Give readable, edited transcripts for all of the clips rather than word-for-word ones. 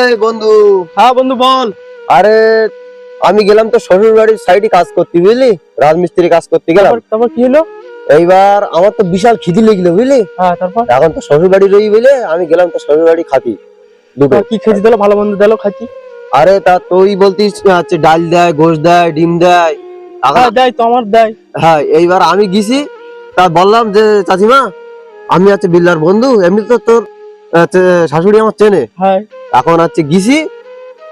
এই বন্ধু। হ্যাঁ বন্ধু বল। আরে আমি গেলাম তো শ্বশুর বাড়ির সাইডে কাজ করতে, বুঝলি, রাজমিস্ত্রি কাজ করতে গেলাম। তারপর কি হলো? এইবার আমার তো বিশাল খিদি লেগলো, বুঝলি। হ্যাঁ তারপর এখন তো শ্বশুর বাড়ি রই বলে আমি গেলাম তো শ্বশুর বাড়ি খাতি দুটো। কি খেয়েছি দিলো? ভালো মন্দ দিলো, খাচ্ছি। আরে তা তুই বলতিস হচ্ছে ডাল দেয়, গোশ দেয়, ডিম দেয়। হ্যাঁ দেয় তো, আমার দেয়। হ্যাঁ, এইবার আমি গেছি, তা বললাম যে চাচিমা আমি হচ্ছে বিল্লার বন্ধু, এমনি তো তোর শাশুড়ি আমার চেনে। হ্যাঁ এখন হচ্ছে গেছি,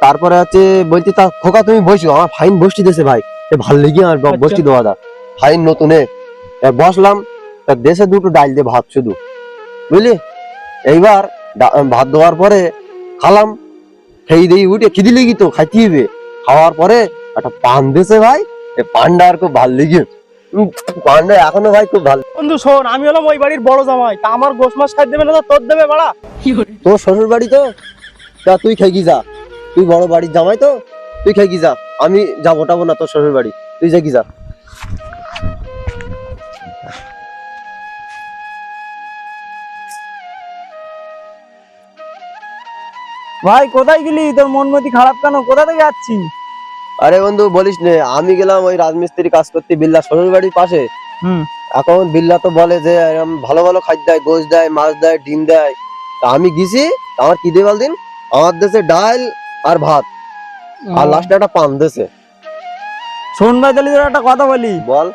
তারপরে হচ্ছে বলছি তা খোকা তুমি বসো, আমার ফাইন বসটি দিয়েছে ভাই, ভাল লেগে আমার বসটি দেওয়া দা ফাইন নতুনে। বসলাম, তা দেশে দুটো ডাল দিয়ে ভাত শুধু, বুঝলি। এইবার ভাত দেওয়ার পরে খালাম, খেয়ে দিয়ে উঠে খিদি লেগে তো খাইতে হবে। খাওয়ার পরে একটা পান দিয়েছে ভাই, পানটা আর খুব ভাল লেগে, পানটা এখনো ভাই খুব ভালো। বন্ধু শোন, আমি হলাম ওই বাড়ির বড় জামাই, তা আমার গোশ মাছ খাই দেবে না, তোর দেবে বাড়া। তোর শ্বশুর বাড়ি তো, তা তুই খেয়ে যা, তুই বড় বাড়ির জামাই তো, তুই খেয়ে যা, আমি যাবো টাবো না তোর শ্বশুর বাড়ি, তুই যা কি যা। ভাই কোথায় গেলি? তোর মন মতি খারাপ কেন? কোথা থেকে যাচ্ছি? আরে বন্ধু বলিস নে, আমি গেলাম ওই রাজমিস্ত্রি কাজ করতে বিল্লা শ্বশুর বাড়ির পাশে। এখন বিল্লা তো বলে যে এরম ভালো ভালো খাদ্য দেয়, গোশ দেয়, মাছ দেয়, ডিম দেয়। তা আমি গেছি, আমার কি দিয়ে বলদিন, আমার দেশে ডাল আর ভাত, আর লাস্টে একটা পান দেশে। শোন ভাই, তাহলে তোর একটা কথা বলি। বল।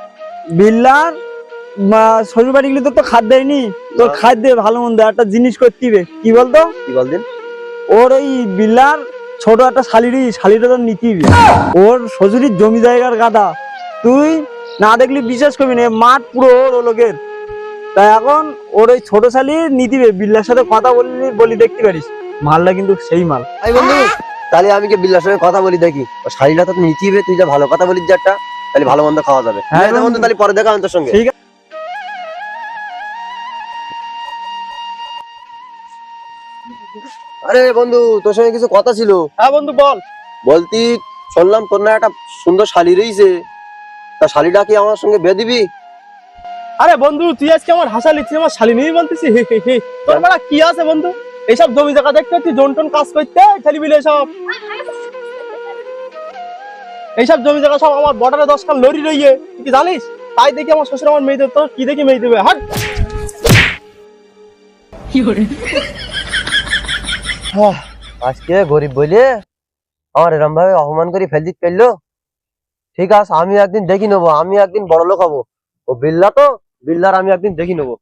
বিল্লার শ্বশুর বাড়ি গেলে তো খাদ্য দেয়নি, তোর না। খাদ্য ভালো মন্দ একটা জিনিস করতে হবে। কি বলতো? কি বলদিন? ওর ওই বিল্লার ছোট একটা শালিটা তো নিতে হবে। ওর শ্বশুরির জমি জায়গার গাদা, তুই না দেখলি বিশ্বাস করবি না, মাঠ পুরো ওর লোকের। তাই এখন ওর ওই ছোট শালি নিতিবে, বিল্লার সাথে কথা বলি দেখতে পারিস, মালটা কিন্তু সেই মাল। এই বন্ধু, তাহলে আমি কি বিল্লার সঙ্গে কথা বলি দেখি, ও শাড়িটা তো নিচিবে, তুই যা ভালো কথা বলিস যে একটা, তাহলে ভালো মন্দ খাওয়া যাবে। হ্যাঁ ঠিক আছে বন্ধু, তাহলে পরে দেখা আমি তোর সঙ্গে। ঠিক আছে। আরে বন্ধু, তোর সঙ্গে কিছু কথা ছিল। হ্যাঁ বন্ধু বল। বলতি, শুনলাম তোর না একটা সুন্দর শালি রয়েছে, তা শালিটা কি আমার সঙ্গে বিয়ে দিবি? আরে বন্ধু, তুই আজকে আমার হাসা লিখছিস, আমার শালি নেই বলতেছি। তোর বেলা কি আছে বন্ধু? এইসব জমি জায়গা দেখতে হচ্ছে, জন্টন কাজ করতে ছেলে মিলে এইসব জমি জায়গা সব আমার বর্ডারে 10 খান লরি রইয়ে, তুই কি জানিস? তাই দেখি আমার শ্বশুর আমার মেয়ে দেবে, তোর কি দেখি মেয়ে দেবে? হাট। আজকে গরিব বলে আমার এরম ভাবে অপমান করে ফেলতে পারলো। ঠিক আছে, আমি একদিন দেখি নেবো, আমি একদিন বড় লোক হবো। ও বিল্লা তো, বিল্লার আমি একদিন দেখি নেবো।